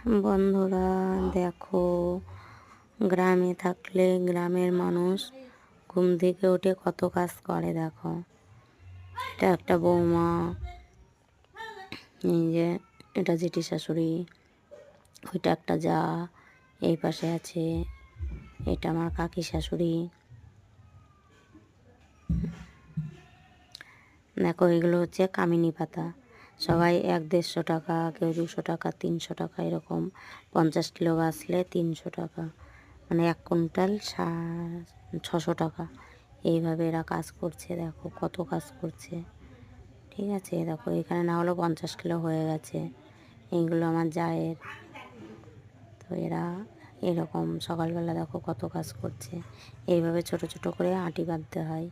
বন্ধুরা দেখো, গ্রামে থাকলে গ্রামের মানুষ ঘুম থেকে উঠে কত কাজ করে। দেখো, এটা একটা বৌমা, এই যে এটা জেঠি শাশুড়ি, ওইটা একটা যা এই পাশে আছে, এটা আমার কাকি শাশুড়ি। দেখো, এগুলো হচ্ছে কামিনী পাতা। সবাই 100-150 টাকা, কেউ 200 টাকা, 300 টাকা, এরকম 50 কিলো বাছলে 300 টাকা, মানে 1 কুইন্টাল 600 টাকা। এইভাবে এরা কাজ করছে। দেখো কত কাজ করছে। ঠিক আছে, দেখো এখানে না হলেও 50 কিলো হয়ে গেছে। এইগুলো আমার জায়ের। তো এরা এরকম সকালবেলা দেখো কত কাজ করছে। এইভাবে ছোট ছোট করে আটি বাঁধতে হয়।